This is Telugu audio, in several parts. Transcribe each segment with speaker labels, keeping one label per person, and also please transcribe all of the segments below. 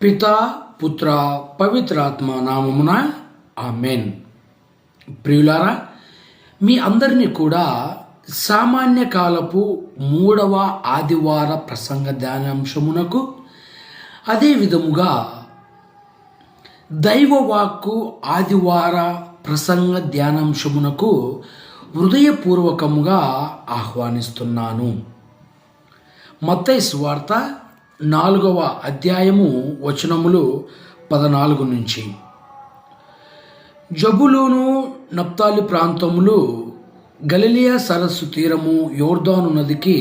Speaker 1: పితా పుత్ర పవిత్రాత్మ నామమున ఆమెన్. ప్రియులారా, మీ అందరినీ కూడా సామాన్య కాలపు 3వ ఆదివార ప్రసంగ ధ్యానాంశమునకు, అదే విధముగా దైవవాక్కు ఆదివార ప్రసంగ ధ్యానాంశమునకు హృదయపూర్వకముగా ఆహ్వానిస్తున్నాను. మత్తయి సువార్త 4వ అధ్యాయము వచనములు 14 నుంచి. జబులూను నప్తాలి ప్రాంతములు, గలిలయ సరస్సు తీరము, యోర్దాను నదికి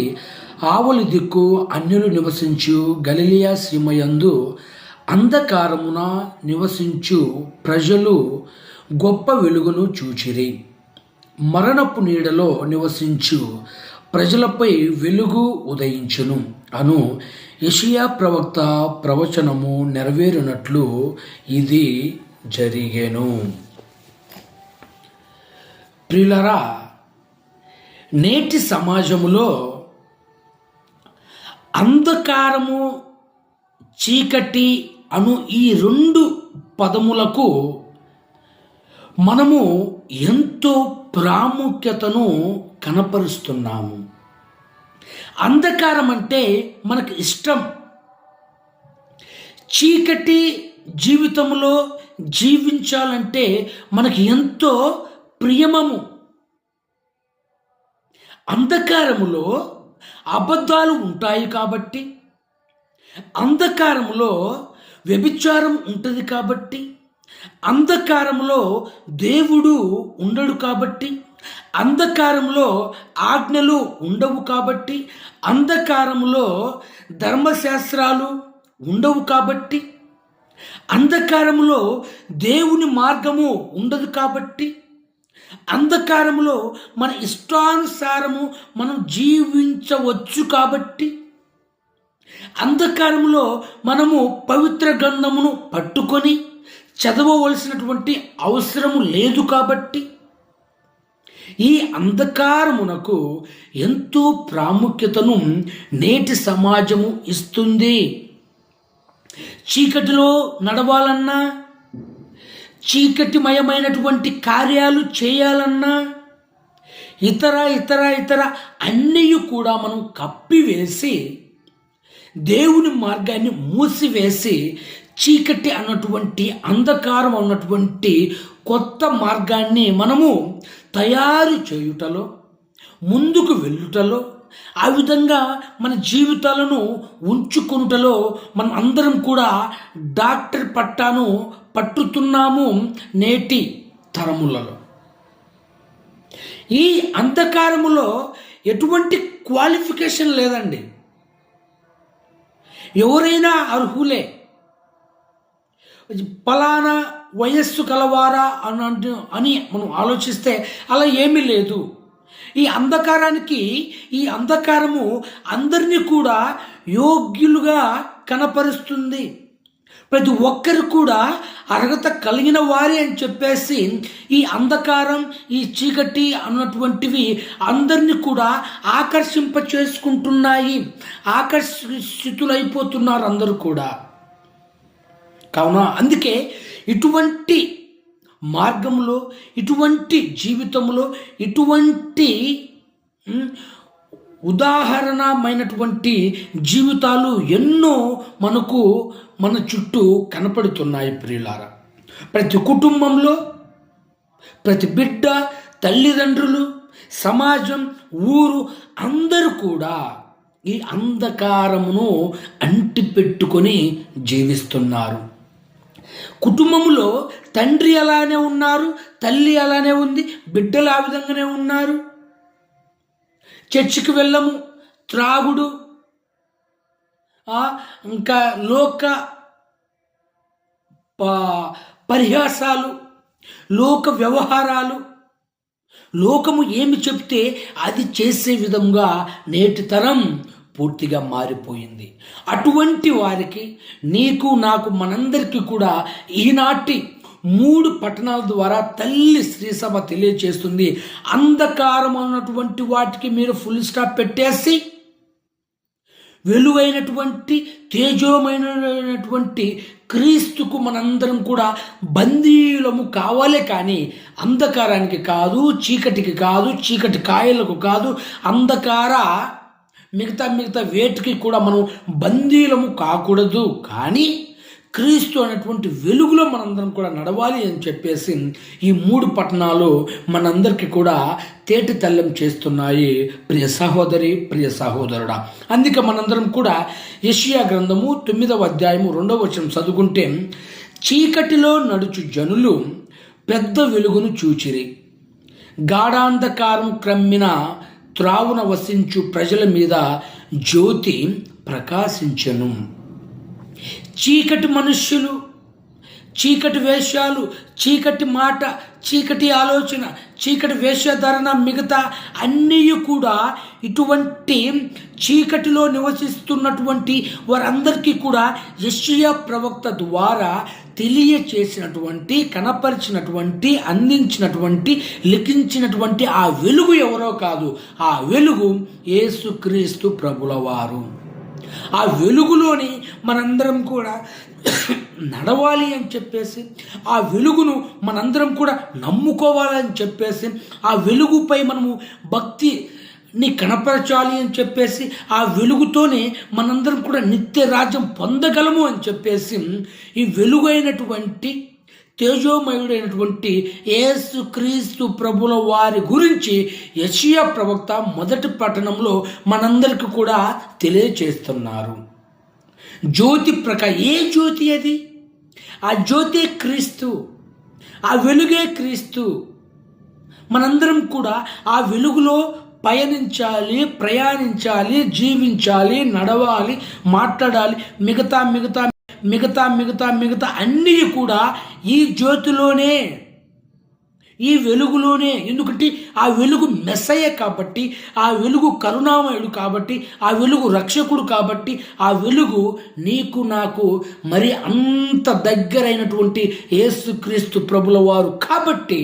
Speaker 1: ఆవలి దిక్కు అన్యులు నివసించు గలిలయ సీమయందు అంధకారమున నివసించు ప్రజలు గొప్ప వెలుగును చూచిరి. మరణపు నీడలో నివసించు ప్రజలపై వెలుగు ఉదయించును అను యెషయా ప్రవక్త ప్రవచనము నెరవేరినట్లు ఇది జరిగెను. ప్రియులారా, నేటి సమాజములో అంధకారము, చీకటి అను ఈ 2 పదములకు మనము ఎంతో ప్రాముఖ్యతను కనపరుస్తున్నాము. అంధకారం అంటే మనకు ఇష్టం. చీకటి జీవితంలో జీవించాలంటే మనకి ఎంతో ప్రియమము. అంధకారములో అబద్ధాలు ఉంటాయి కాబట్టి, అంధకారములో వ్యభిచారం ఉంటుంది కాబట్టి, అంధకారంలో దేవుడు ఉండడు కాబట్టి, అంధకారంలో ఆజ్ఞలు ఉండవు కాబట్టి, అంధకారంలో ధర్మశాస్త్రాలు ఉండవు కాబట్టి, అంధకారంలో దేవుని మార్గము ఉండదు కాబట్టి, అంధకారంలో మన ఇష్టానుసారము మనం జీవించవచ్చు కాబట్టి, అంధకారంలో మనము పవిత్ర గ్రంథమును పట్టుకొని చదవవలసినటువంటి అవసరము లేదు కాబట్టి, ఈ అంధకారమునకు ఎంతో ప్రాముఖ్యతను నేటి సమాజము ఇస్తుంది. చీకటిలో నడవాలన్నా, చీకటిమయమైనటువంటి కార్యాలు చేయాలన్నా, ఇతర అన్నీ కూడా మనం కప్పివేసి, దేవుని మార్గాన్ని మూసివేసి, చీకటి అన్నటువంటి అంధకారం అన్నటువంటి కొత్త మార్గాన్ని మనము తయారు చేయుటలో, ముందుకు వెళ్ళుటలో, ఆ విధంగా మన జీవితాలను ఉంచుకుంటలో మనం అందరం కూడా డాక్టర్ పట్టాను పట్టుతున్నాము నేటి తరములలో. ఈ అంధకారములో ఎటువంటి క్వాలిఫికేషన్ లేదండి. ఎవరైనా అర్హులే. పలానా వయస్సు కలవారా అని మనం ఆలోచిస్తే అలా ఏమీ లేదు. ఈ అంధకారము అందరినీ కూడా యోగ్యులుగా కనపరుస్తుంది. ప్రతి ఒక్కరు కూడా అర్హత కలిగిన వారే అని చెప్పేసి ఈ అంధకారం, ఈ చీకటి అన్నటువంటివి అందరినీ కూడా ఆకర్షింప చేసుకుంటున్నాయి. ఆకర్షితులైపోతున్నారు అందరూ కూడా. కావున అందుకే ఇటువంటి మార్గంలో, ఇటువంటి జీవితంలో, ఇటువంటి ఉదాహరణమైనటువంటి జీవితాలు ఎన్నో మన చుట్టూ కనపడుతున్నాయి. ప్రియులారా, ప్రతి కుటుంబంలో, ప్రతి బిడ్డ, తల్లిదండ్రులు, సమాజం, ఊరు అందరూ కూడా ఈ అంధకారమును అంటిపెట్టుకొని జీవిస్తున్నారు. కుటుంబంలో తండ్రి అలానే ఉన్నారు, తల్లి అలానే ఉంది, బిడ్డలు ఆ విధంగానే ఉన్నారు. చర్చికి వెళ్ళము, త్రాగుడు, ఇంకా లోక పరిహాసాలు, లోక వ్యవహారాలు, లోకము ఏమి చెప్తే అది చేసే విధంగా నేటి తరం పూర్తిగా మారిపోయింది. అటువంటి వారికి, నీకు నాకు మనందరికీ కూడా ఈనాటి 3 పట్టణాల ద్వారా తల్లి శ్రీసభ తెలియచేస్తుంది. అంధకారం అన్నటువంటి వాటికి మీరు ఫుల్ స్టాప్ పెట్టేసి వెలుగైనటువంటి తేజోమైనటువంటి క్రీస్తుకు మనందరం కూడా బందీలము కావాలే కానీ అంధకారానికి కాదు, చీకటికి కాదు, చీకటి కాయలకు కాదు, మిగతా వేటికి కూడా మనం బందీలము కాకూడదు. కానీ క్రీస్తు అనేటువంటి వెలుగులో మనందరం కూడా నడవాలి అని చెప్పేసి ఈ 3 పట్టణాలు మనందరికీ కూడా తేటి తల్లం చేస్తున్నాయి ప్రియ సహోదరి, ప్రియ సహోదరుడా. అందుకే మనందరం కూడా యెషయా గ్రంథము 9వ అధ్యాయము 2వ వచనం చదువుకుంటే, చీకటిలో నడుచు జనులు పెద్ద వెలుగును చూచిరి, గాఢాంధకారం క్రమ్మిన త్రావున వసించు ప్రజల మీద జ్యోతి ప్రకాశించెను. చీకటి మనుష్యులు, చీకటి వేషాలు, చీకటి మాట, చీకటి ఆలోచన, చీకటి వేషధారణ, మిగతా అన్నీ కూడా ఇటువంటి చీకటిలో నివసిస్తున్నటువంటి వారందరికీ కూడా యెషయా ప్రవక్త ద్వారా తెలియచేసినటువంటి, కనపరిచినటువంటి, అందించినటువంటి, లిఖించినటువంటి ఆ వెలుగు ఎవరో కాదు, ఆ వెలుగు యేసుక్రీస్తు ప్రభుల వారు. ఆ వెలుగులోని మనందరం కూడా నడవాలి అని చెప్పేసి, ఆ వెలుగును మనందరం కూడా నమ్ముకోవాలని చెప్పేసి, ఆ వెలుగుపై మనము భక్తిని కనపరచాలి అని చెప్పేసి, ఆ వెలుగుతోనే మనందరం కూడా నిత్య రాజ్యం పొందగలము అని చెప్పేసి, ఈ వెలుగైనటువంటి తేజోమయుడైనటువంటి యేసుక్రీస్తు ప్రభుల వారి గురించి యెషయా ప్రవక్త 1వ పట్టణంలో మనందరికీ కూడా తెలియచేస్తున్నారు. జ్యోతి ఏ జ్యోతి అది? ఆ జ్యోతి క్రీస్తు, ఆ వెలుగే క్రీస్తు. మనందరం కూడా ఆ వెలుగులో పయనించాలి, ప్రయాణించాలి, జీవించాలి, నడవాలి, మాట్లాడాలి. మిగతా అన్నీ కూడా ఈ జ్యోతిలోనే, ఈ వెలుగులోనే. ఎందుకంటే ఆ వెలుగు మెస్సయ్య కాబట్టి, ఆ వెలుగు కరుణామయుడు కాబట్టి, ఆ వెలుగు రక్షకుడు కాబట్టి, ఆ వెలుగు నీకు నాకు మరి అంత దగ్గరైనటువంటి యేసుక్రీస్తు ప్రభుల వారు కాబట్టి,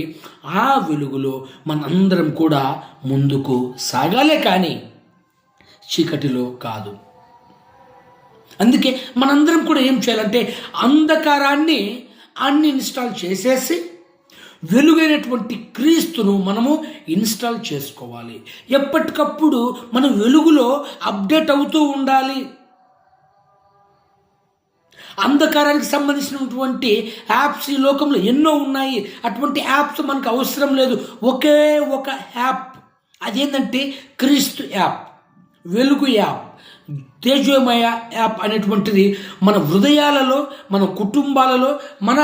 Speaker 1: ఆ వెలుగులో మనందరం కూడా ముందుకు సాగాలే కానీ చీకటిలో కాదు. అందుకే మనందరం కూడా ఏం చేయాలంటే అంధకారాన్ని ఇన్స్టాల్ చేసేసి వెలుగైనటువంటి క్రీస్తును మనము ఇన్స్టాల్ చేసుకోవాలి. ఎప్పటికప్పుడు మనం వెలుగులో అప్డేట్ అవుతూ ఉండాలి. అంధకారానికి సంబంధించినటువంటి యాప్స్ ఈ లోకంలో ఎన్నో ఉన్నాయి. అటువంటి యాప్స్ మనకు అవసరం లేదు. ఒకే ఒక యాప్, అదేంటంటే క్రీస్తు యాప్, వెలుగు యాప్, తేజోమయ యాప్ అనేటువంటిది మన హృదయాలలో, మన కుటుంబాలలో, మన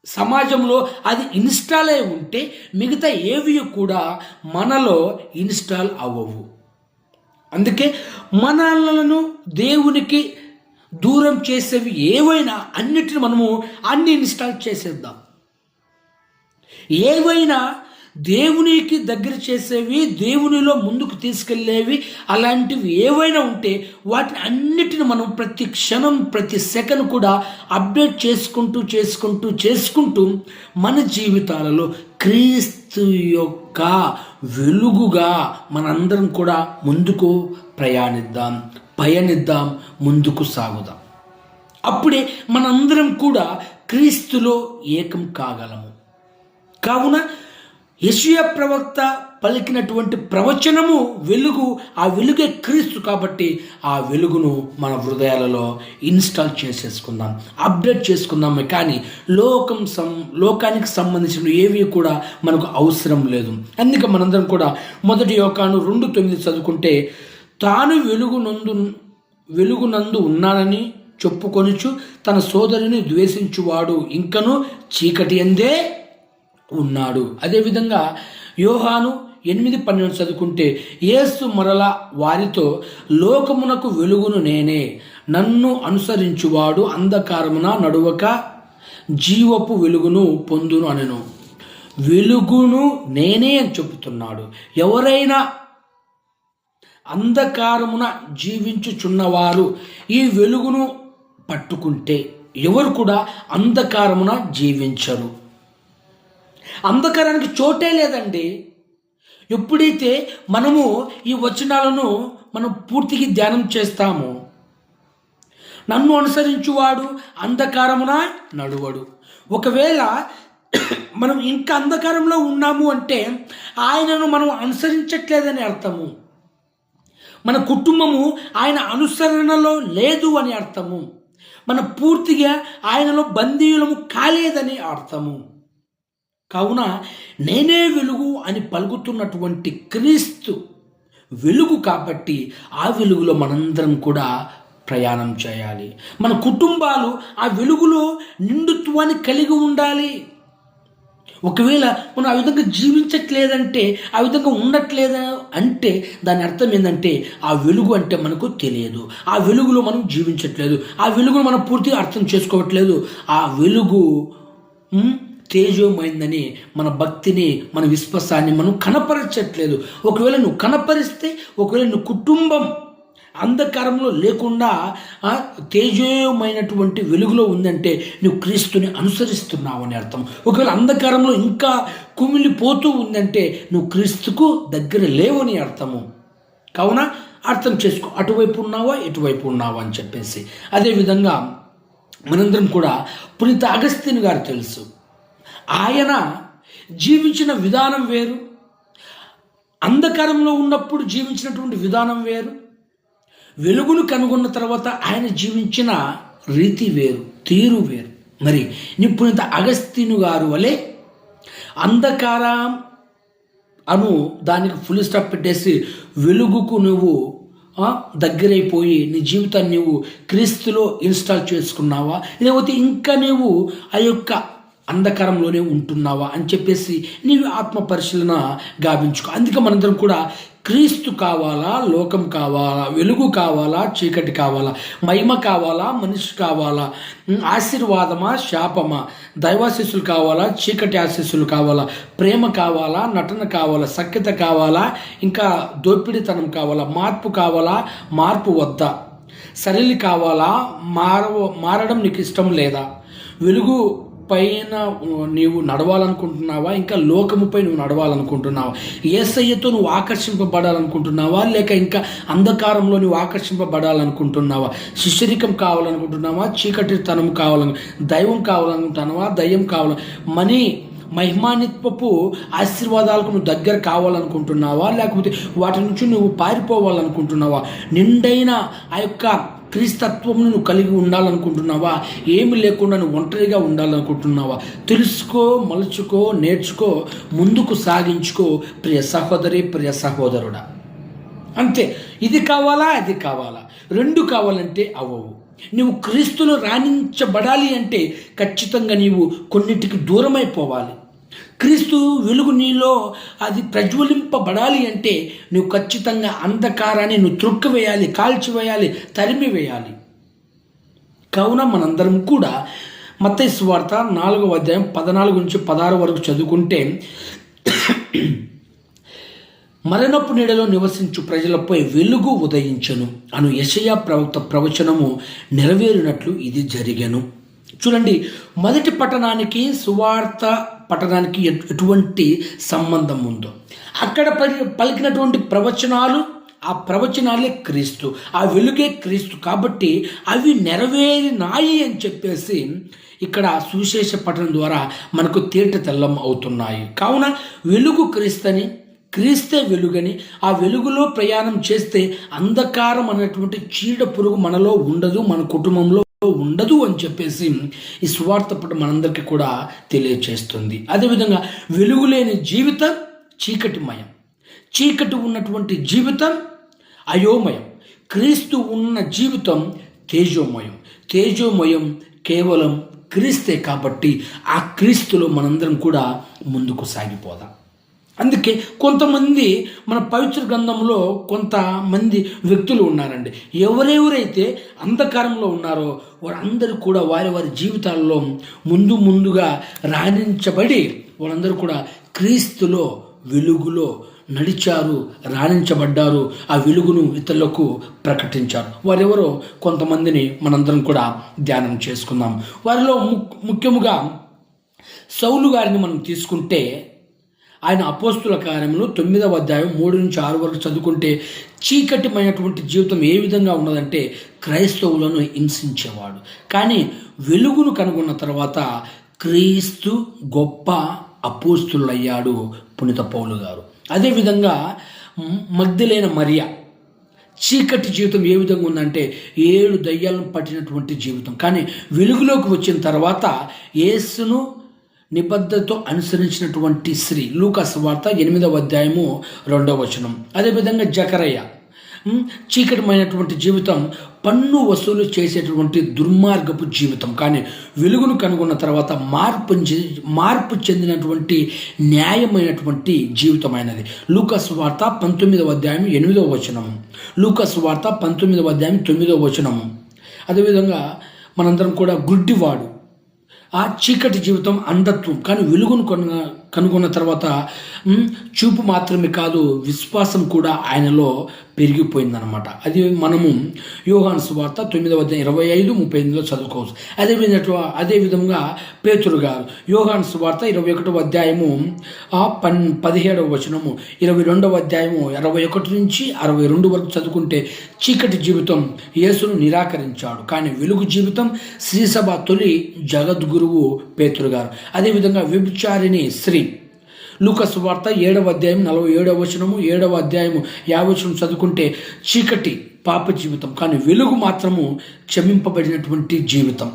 Speaker 1: సమాజంలో అది ఇన్స్టాల్ అయి ఉంటే మిగతా ఏవి కూడా మనలో ఇన్స్టాల్ అవ్వవు. అందుకే మనలను దేవునికి దూరం చేసేవి ఏవైనా అన్నిటిని మనము ఇన్స్టాల్ చేసేద్దాం. ఏవైనా దేవునికి దగ్గర చేసేవి, దేవునిలో ముందుకు తీసుకెళ్ళేవి, అలాంటివి ఏవైనా ఉంటే వాటిని అన్నిటిని మనం ప్రతి క్షణం, ప్రతి సెకండ్ కూడా అప్డేట్ చేసుకుంటూ మన జీవితాలలో క్రీస్తు యొక్క వెలుగుగా మనందరం కూడా ముందుకు పయనిద్దాం, ముందుకు సాగుదాం. అప్పుడే మనందరం కూడా క్రీస్తులో ఏకం కాగలము. కావున యెషయా ప్రవక్త పలికినటువంటి ప్రవచనము వెలుగు, ఆ వెలుగే క్రీస్తు కాబట్టి ఆ వెలుగును మన హృదయాలలో ఇన్స్టాల్ చేసేసుకుందాం, అప్డేట్ చేసుకుందామే. కానీ లోకానికి సంబంధించిన ఏవి కూడా మనకు అవసరం లేదు. అందుకే మనందరం కూడా 1 యోహాను 2:9 చదువుకుంటే, తాను వెలుగునందు ఉన్నానని చెప్పుకొనుచు తన సోదరుని ద్వేషించువాడు ఇంకను చీకటి యందే ఉన్నాడు. అదేవిధంగా యోహాను 8:12 చదువుకుంటే, యేసు మరలా వారితో, లోకమునకు వెలుగును నేనే, నన్ను అనుసరించువాడు అంధకారమున నడువక జీవపు వెలుగును పొందును అనెను. వెలుగును నేనే అని చెబుతున్నాడు. ఎవరైనా అంధకారమున జీవించుచున్నవారు ఈ వెలుగును పట్టుకుంటే ఎవరు కూడా అంధకారమున జీవించరు. అంధకారానికి చోటే లేదండి. ఎప్పుడైతే మనము ఈ వచనాలను మనం పూర్తిగా ధ్యానం చేస్తామో, నన్ను అనుసరించువాడు అంధకారమున నడువడు. ఒకవేళ మనం ఇంకా అంధకారంలో ఉన్నాము అంటే ఆయనను మనం అనుసరించట్లేదని అర్థము. మన కుటుంబము ఆయన అనుసరణలో లేదు అని అర్థము. మన పూర్తిగా ఆయనలో బందీయులము కాలేదని అర్థము. కావున నేనే వెలుగు అని పలుకుతున్నటువంటి క్రీస్తు వెలుగు కాబట్టి ఆ వెలుగులో మనందరం కూడా ప్రయాణం చేయాలి. మన కుటుంబాలు ఆ వెలుగులో నిండుత్వాన్ని కలిగి ఉండాలి. ఒకవేళ మనం ఆ విధంగా జీవించట్లేదంటే, ఆ విధంగా ఉండట్లేదు అంటే దాని అర్థం ఏంటంటే ఆ వెలుగు అంటే మనకు తెలియదు, ఆ వెలుగులో మనం జీవించట్లేదు, ఆ వెలుగును మనం పూర్తిగా అర్థం చేసుకోవట్లేదు. ఆ వెలుగు తేజోమైందని మన భక్తిని, మన విశ్వాసాన్ని మనం కనపరచట్లేదు. ఒకవేళ నువ్వు కనపరిస్తే, ఒకవేళ నువ్వు కుటుంబం అంధకారంలో లేకుండా తేజోమైనటువంటి వెలుగులో ఉందంటే నువ్వు క్రీస్తుని అనుసరిస్తున్నావు అని అర్థం. ఒకవేళ అంధకారంలో ఇంకా కుమిలిపోతూ ఉందంటే నువ్వు క్రీస్తుకు దగ్గర లేవని అర్థము. కావున అర్థం చేసుకో, అటువైపు ఉన్నావా ఇటువైపు ఉన్నావా అని చెప్పేసి. అదేవిధంగా మనందరం కూడా పునీత అగస్తిన్ గారు తెలుసు. ఆయన జీవించిన విధానం వేరు, అంధకారంలో ఉన్నప్పుడు జీవించినటువంటి విధానం వేరు, వెలుగును కనుగొన్న తర్వాత ఆయన జీవించిన రీతి వేరు, తీరు వేరు. మరి పునీత అగస్తిను గారు వలె అంధకారం అను దానికి ఫుల్ స్టాప్ పెట్టేసి వెలుగుకు నువ్వు దగ్గరైపోయి నీ జీవితాన్ని నువ్వు క్రీస్తులో ఇన్స్టాల్ చేసుకున్నావా, లేకపోతే ఇంకా నువ్వు ఆ యొక్క అంధకారంలోనే ఉంటున్నావా అని చెప్పేసి నీవు ఆత్మ పరిశీలన గావించుకో. అందుకే మనందరం కూడా క్రీస్తు కావాలా, లోకం కావాలా, వెలుగు కావాలా, చీకటి కావాలా, మహిమ కావాలా, మనిషి కావాలా, ఆశీర్వాదమా, శాపమా, దైవాశీస్సులు కావాలా, చీకటి ఆశీస్సులు కావాలా, ప్రేమ కావాలా, నటన కావాలా, సఖ్యత కావాలా, ఇంకా దోపిడీతనం కావాలా, మార్పు కావాలా, మార్పు వద్దా, సరళి కావాలా, మారడం నీకు ఇష్టం లేదా, వెలుగు పైన నీవు నడవాలనుకుంటున్నావా, ఇంకా లోకముపై నువ్వు నడవాలనుకుంటున్నావా, యేసయ్యతో నువ్వు ఆకర్షింపబడాలనుకుంటున్నావా, లేక ఇంకా అంధకారంలో నువ్వు ఆకర్షింపబడాలనుకుంటున్నావా, శిష్యరికం కావాలనుకుంటున్నావా, చీకటితనం దైవం కావాలనుకుంటున్నావా, దయ్యం కావాలి, మహిమానిత్వపు ఆశీర్వాదాలకు నువ్వు దగ్గర కావాలనుకుంటున్నావా, లేకపోతే వాటి నుంచి నువ్వు పారిపోవాలనుకుంటున్నావా, నిండైన ఆ యొక్క క్రీస్తత్వంను నువ్వు కలిగి ఉండాలనుకుంటున్నావా, ఏమి లేకుండా నువ్వు ఒంటరిగా ఉండాలనుకుంటున్నావా? తెలుసుకో, మలుచుకో, నేర్చుకో, ముందుకు సాగించుకో ప్రియ సహోదరి, ప్రియ సహోదరుడా. అంతే. ఇది కావాలా, అది కావాలా, రెండు కావాలంటే అవ్వవు. నువ్వు క్రీస్తులో రాణించబడాలి అంటే ఖచ్చితంగా నీవు కొన్నిటికి దూరమైపోవాలి. క్రీస్తు వెలుగు నీలో అది ప్రజ్వలింపబడాలి అంటే నువ్వు ఖచ్చితంగా అంధకారాన్ని నువ్వు త్రొక్కివేయాలి, కాల్చివేయాలి, తరిమివేయాలి. కావున మనందరం కూడా మత్తయి సువార్త 4వ అధ్యాయం 14 నుంచి 16 వరకు చదువుకుంటే, మరణపు నీడలో నివసించు ప్రజలపై వెలుగు ఉదయించను అను యెషయా ప్రవక్త ప్రవచనము నెరవేరినట్లు ఇది జరిగెను. చూడండి, మొదటి పట్టణానికి సువార్త పట్టణానికి ఎటువంటి సంబంధం ఉందో, అక్కడ పలికినటువంటి ప్రవచనాలు, ఆ ప్రవచనాలే క్రీస్తు, ఆ వెలుగే క్రీస్తు కాబట్టి అవి నెరవేరినాయి అని చెప్పేసి ఇక్కడ సువిశేష పట్టణం ద్వారా మనకు తేట తెల్లం అవుతున్నాయి. కావున వెలుగు క్రీస్తని, క్రీస్తే వెలుగని, ఆ వెలుగులో ప్రయాణం చేస్తే అంధకారం అనేటువంటి చీడ పురుగు మనలో ఉండదు, మన కుటుంబంలో ఉండదు అని చెప్పేసి ఈ సువార్త మనందరికీ కూడా తెలియచేస్తుంది. అదేవిధంగా వెలుగు లేని జీవితం చీకటిమయం, చీకటి ఉన్నటువంటి జీవితం అయోమయం, క్రీస్తు ఉన్న జీవితం తేజోమయం, తేజోమయం కేవలం క్రీస్తే కాబట్టి ఆ క్రీస్తులో మనందరం కూడా ముందుకు సాగిపోదాం. అందుకే కొంతమంది మన పవిత్ర గ్రంథంలో కొంతమంది వ్యక్తులు ఉన్నారండి. ఎవరెవరైతే అంధకారంలో ఉన్నారో వారందరూ కూడా వారి వారి జీవితాల్లో ముందుగా రాణించబడి వారందరూ కూడా క్రీస్తులో వెలుగులో నడిచారు, రాణించబడ్డారు, ఆ వెలుగును ఇతరులకు ప్రకటించారు. వారెవరో కొంతమందిని మనందరం కూడా ధ్యానం చేసుకుందాం. వారిలో ముఖ్యముగా సౌలు గారిని మనం తీసుకుంటే ఆయన అపోస్తుల కార్యములు 9వ అధ్యాయం 3-6 వరకు చదువుకుంటే చీకటిమైనటువంటి జీవితం ఏ విధంగా ఉన్నదంటే క్రైస్తవులను హింసించేవాడు. కానీ వెలుగును కనుగొన్న తర్వాత క్రీస్తు గొప్ప అపోస్తులయ్యాడు పునీత పౌలు గారు. అదేవిధంగా మగ్దలేన మరియ చీకటి జీవితం ఏ విధంగా ఉందంటే 7 దయ్యాలను పట్టినటువంటి జీవితం. కానీ వెలుగులోకి వచ్చిన తర్వాత యేసును నిబద్ధతతో అనుసరించినటువంటి స్త్రీ, లూకా సువార్త 8వ అధ్యాయము 2వ వచనం. అదేవిధంగా జకరయ్య చీకటమైనటువంటి జీవితం, పన్ను వసూలు చేసేటువంటి దుర్మార్గపు జీవితం. కానీ వెలుగును కనుగొన్న తర్వాత మార్పు చెందినటువంటి న్యాయమైనటువంటి జీవితం అయినది. లూకా సువార్త 19వ అధ్యాయం 8వ వచనం. లూకా సువార్త 19వ అధ్యాయం 9వ వచనం. అదేవిధంగా మనందరం కూడా గుడ్డివాడు, ఆ చీకటి జీవితం అంధత్వం. కానీ వెలుగును కనుగొన్న తర్వాత చూపు మాత్రమే కాదు, విశ్వాసం కూడా ఆయనలో పెరిగిపోయిందనమాట. అది మనము యోహాను సువార్త 9వ అధ్యాయం 25-38 చదువుకోవచ్చు. అదేవిధంగా పేతురు గారు యోహాను సువార్త 21వ అధ్యాయము 17వ వచనము, 22వ అధ్యాయము 21-62 వరకు చదువుకుంటే చీకటి జీవితం యేసును నిరాకరించాడు. కానీ వెలుగు జీవితం శ్రీసభ తొలి జగద్గురువు పేతురు గారు. అదేవిధంగా వ్యభిచారిణి స్త్రీ, లూకా సువార్త 7వ అధ్యాయం 47వ వచనము, 7వ అధ్యాయము 50వ వచనం చదువుకుంటే చీకటి పాప జీవితం, కానీ వెలుగు మాత్రము క్షమింపబడినటువంటి జీవితం.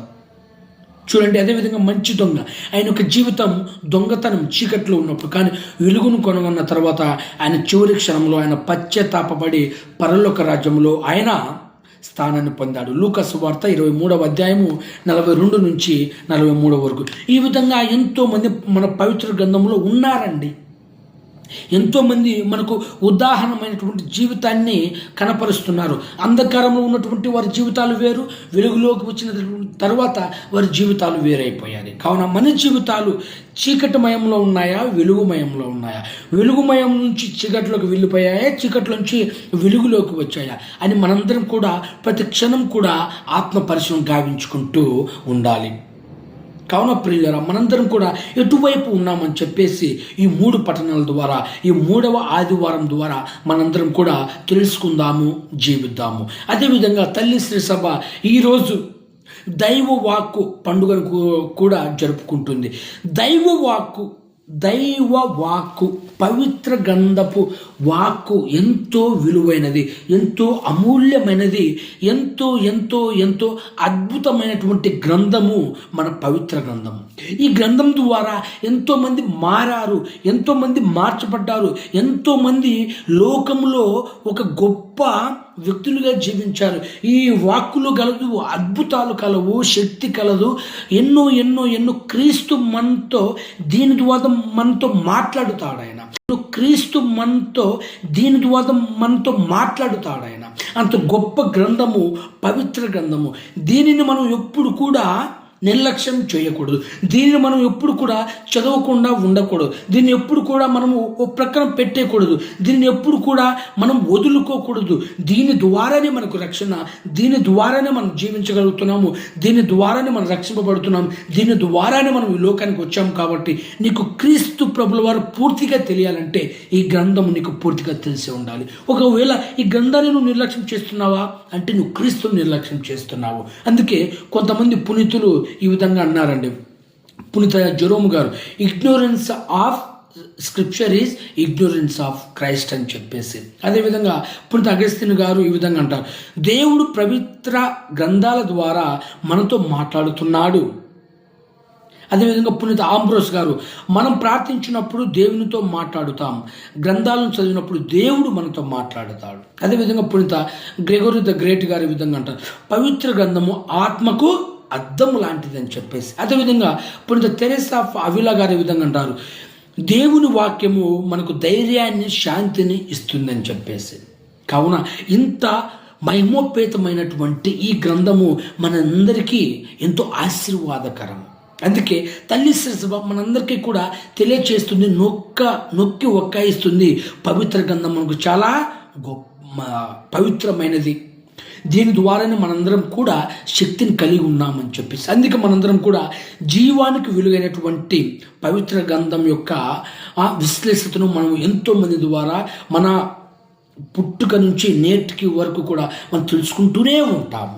Speaker 1: చూడండి, అదేవిధంగా మంచి దొంగ, ఆయన యొక్క జీవితం దొంగతనం చీకట్లో ఉన్నప్పుడు, కానీ వెలుగును కనుగొన్న తర్వాత ఆయన చివరి క్షణంలో ఆయన పశ్చాత్తాపపడి పరలోక రాజ్యంలో ఆయన స్థానాన్ని పొందాడు. లూకా సువార్త 23వ అధ్యాయము 42-43 వరకు. ఈ విధంగా ఎంతోమంది మన పవిత్ర గ్రంథంలో ఉన్నారండి. ఎంతోమంది మనకు ఉదాహరణమైనటువంటి జీవితాన్ని కనపరుస్తున్నారు. అంధకారంలో ఉన్నటువంటి వారి జీవితాలు వేరు, వెలుగులోకి వచ్చిన తర్వాత వారి జీవితాలు వేరైపోయాయి. కావున మన జీవితాలు చీకటిమయంలో ఉన్నాయా, వెలుగుమయంలో ఉన్నాయా? వెలుగుమయం నుంచి చీకటిలోకి వెళ్ళిపోయాయా, చీకటి నుంచి వెలుగులోకి వచ్చాయా అని మనందరం కూడా ప్రతి క్షణం కూడా ఆత్మ పరిశీలన గావించుకుంటూ ఉండాలి. కావున ప్రియులారా, మనందరం కూడా ఎటువైపు ఉన్నామని చెప్పేసి ఈ 3 పట్టణాల ద్వారా, ఈ 3వ ఆదివారం ద్వారా మనందరం కూడా తెలుసుకుందాము, జీవిద్దాము. అదేవిధంగా తల్లి శ్రీ సభ ఈరోజు దైవ వాక్కు పండుగను కూడా జరుపుకుంటుంది. దైవ వాక్కు పవిత్ర గ్రంథపు వాక్కు ఎంతో విలువైనది, ఎంతో అమూల్యమైనది, ఎంతో ఎంతో ఎంతో అద్భుతమైనటువంటి గ్రంథము మన పవిత్ర గ్రంథము. ఈ గ్రంథం ద్వారా ఎంతోమంది మారారు, ఎంతోమంది మార్చబడ్డారు, ఎంతోమంది లోకంలో ఒక గొప్ప వ్యక్తులుగా జీవించారు. ఈ వాక్కులు కలదు, అద్భుతాలు కలవు, శక్తి కలదు, ఎన్నో ఎన్నో ఎన్నో. క్రీస్తు మనతో దీని ద్వారా మనతో మాట్లాడుతాడు ఆయన. క్రీస్తు మనతో దీని ద్వారా మనతో మాట్లాడుతాడు ఆయన. అంత గొప్ప గ్రంథము పవిత్ర గ్రంథము. దీనిని మనం ఎప్పుడు కూడా నిర్లక్ష్యం చేయకూడదు. దీనిని మనం ఎప్పుడు కూడా చదవకుండా ఉండకూడదు. దీన్ని ఎప్పుడు కూడా మనము ఓ ప్రక్కన పెట్టేయకూడదు. దీన్ని ఎప్పుడు కూడా మనం వదులుకోకూడదు. దీని ద్వారానే మనకు రక్షణ, దీని ద్వారానే మనం జీవించగలుగుతున్నాము, దీని ద్వారానే మనం రక్షింపబడుతున్నాము, దీని ద్వారానే మనం ఈ లోకానికి వచ్చాము. కాబట్టి నీకు క్రీస్తు ప్రభుల వారు పూర్తిగా తెలియాలంటే ఈ గ్రంథము నీకు పూర్తిగా తెలిసి ఉండాలి. ఒకవేళ ఈ గ్రంథాన్ని నువ్వు నిర్లక్ష్యం చేస్తున్నావా అంటే నువ్వు క్రీస్తుని నిర్లక్ష్యం చేస్తున్నావు. అందుకే కొంతమంది పునీతులు ఈ విధంగా అన్నారండి. పునీత జెరోమ్ గారు, ignorance of scripture is ignorance of Christ అని చెప్పేసి. అదేవిధంగా పునీత అగస్తిన్ గారు ఈ విధంగా అంటారు, దేవుడు పవిత్ర గ్రంథాల ద్వారా మనతో మాట్లాడుతున్నాడు. అదేవిధంగా పునీత ఆంబ్రోస్ గారు, మనం ప్రార్థించినప్పుడు దేవునితో మాట్లాడుతాం, గ్రంథాలను చదివినప్పుడు దేవుడు మనతో మాట్లాడుతాడు. అదేవిధంగా పునీత గ్రెగోరీ ద గ్రేట్ గారు ఈ విధంగా అంటారు, పవిత్ర గ్రంథము ఆత్మకు అద్దము లాంటిది అని చెప్పేసి. అదేవిధంగా పునీత తెరెసా ఆఫ్ అవిలా గారు ఈ విధంగా అంటారు, దేవుని వాక్యము మనకు ధైర్యాన్ని, శాంతిని ఇస్తుందని చెప్పేసి. కావున ఇంత మహిమోపేతమైనటువంటి ఈ గ్రంథము మనందరికీ ఎంతో ఆశీర్వాదకరం. అందుకే తల్లి శ్రీసభ మనందరికీ కూడా తెలియచేస్తుంది, నొక్కి ఒక్కాయిస్తుంది. పవిత్ర గ్రంథం మనకు చాలా పవిత్రమైనది, దీని ద్వారానే మనందరం కూడా శక్తిని కలిగి ఉన్నామని చెప్పేసి, అందుకే మనందరం కూడా జీవానికి వెలుగైనటువంటి పవిత్ర గ్రంథం యొక్క విశ్లేషతను మనం ఎంతోమంది ద్వారా మన పుట్టుక నుంచి నేటికి వరకు కూడా మనం తెలుసుకుంటూనే ఉంటాము.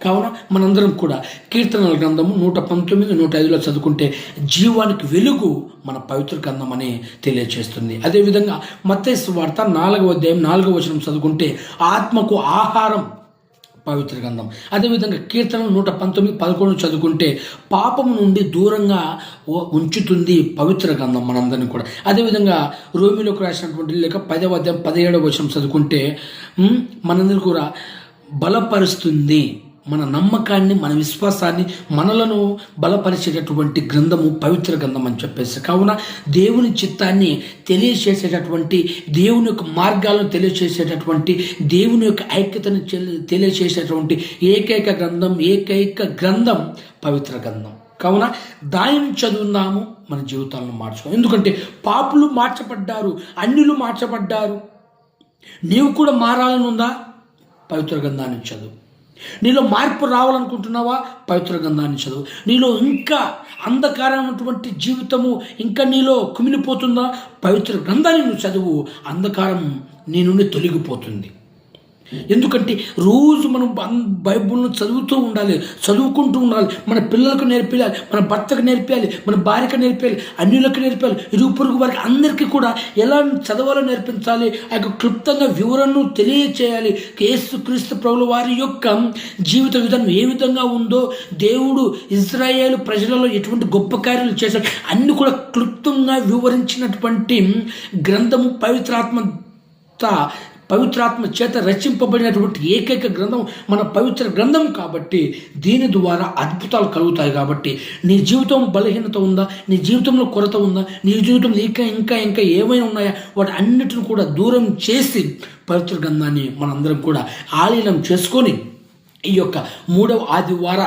Speaker 1: కావున మనందరం కూడా కీర్తనల గ్రంథము 119, 105లో చదువుకుంటే జీవానికి వెలుగు మన పవిత్ర గ్రంథం అని తెలియచేస్తుంది. అదేవిధంగా మత్తయి సువార్త 4వ అధ్యాయం 4వ వచనం చదువుకుంటే ఆత్మకు ఆహారం పవిత్ర గ్రంథం. అదేవిధంగా కీర్తన 119, 11 చదువుకుంటే పాపము నుండి దూరంగా ఉంచుతుంది పవిత్ర గ్రంథం మనందరినీ కూడా. అదేవిధంగా రోమిలోకి రాసినటువంటి లేక 10వ అధ్యాయం 17వ వచనం చదువుకుంటే మనందరినీ కూడా బలపరుస్తుంది. మన నమ్మకాన్ని, మన విశ్వాసాన్ని, మనలను బలపరిచేటటువంటి గ్రంథము పవిత్ర గ్రంథం అని చెప్పేసి. కావున దేవుని చిత్తాన్ని తెలియచేసేటటువంటి, దేవుని యొక్క మార్గాలను తెలియచేసేటటువంటి, దేవుని యొక్క ఐక్యతను తెలియచేసేటటువంటి ఏకైక గ్రంథం పవిత్ర గ్రంథం. కావున దానిని చదువుదాము, మన జీవితాలను మార్చుకోవాలి. ఎందుకంటే పాపులు మార్చబడ్డారు, అన్యులు మార్చబడ్డారు. నీవు కూడా మారాలని ఉందా? పవిత్ర గ్రంథాన్ని చదువు. నీలో మార్పు రావాలనుకుంటున్నావా? పవిత్ర గ్రంథాన్ని చదువు. నీలో ఇంకా అంధకారమైనటువంటి జీవితము ఇంకా నీలో కుమిలిపోతుందా? పవిత్ర గ్రంథాన్ని నువ్వు చదువు. అంధకారం నీ నుండి తొలగిపోతుంది. ఎందుకంటే రోజు మనం బైబిల్ను చదువుతూ ఉండాలి, చదువుకుంటూ ఉండాలి. మన పిల్లలకు నేర్పించాలి, మన భర్తకు నేర్పించాలి, మన భార్యకు నేర్పించాలి, అన్యులకు నేర్పించాలి, ఇరుగు పొరుగు వారికి అందరికీ కూడా ఎలా చదవాలో నేర్పించాలి. ఆ యొక్క క్లుప్తంగా వివరణను తెలియచేయాలి. యేసుక్రీస్తు ప్రభుల వారి యొక్క జీవిత విధానం ఏ విధంగా ఉందో, దేవుడు ఇజ్రాయేలు ప్రజలలో ఎటువంటి గొప్ప కార్యాలు చేశాడు అన్ని కూడా క్లుప్తంగా వివరించినటువంటి గ్రంథము పవిత్రాత్మ చేత రచింపబడినటువంటి ఏకైక గ్రంథం మన పవిత్ర గ్రంథం. కాబట్టి దీని ద్వారా అద్భుతాలు కలుగుతాయి. కాబట్టి నీ జీవితం బలహీనత ఉందా, నీ జీవితంలో కొరత ఉందా, నీ జీవితంలో ఇంకా ఏమైనా ఉన్నాయా, వాటి అన్నిటిని కూడా దూరం చేసి పవిత్ర గ్రంథాన్ని మనందరం కూడా ఆలీనం చేసుకొని ఈ యొక్క 3వ ఆదివార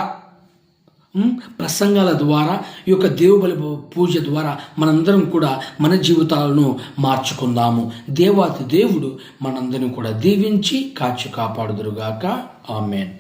Speaker 1: ప్రసంగాల ద్వారా, ఈ యొక్క దేవుబలి పూజ ద్వారా మనందరం కూడా మన జీవితాలను మార్చుకుందాము. దేవాతి దేవుడు మనందరం కూడా దీవించి కాచి కాపాడుదురుగాక. ఆమేన్.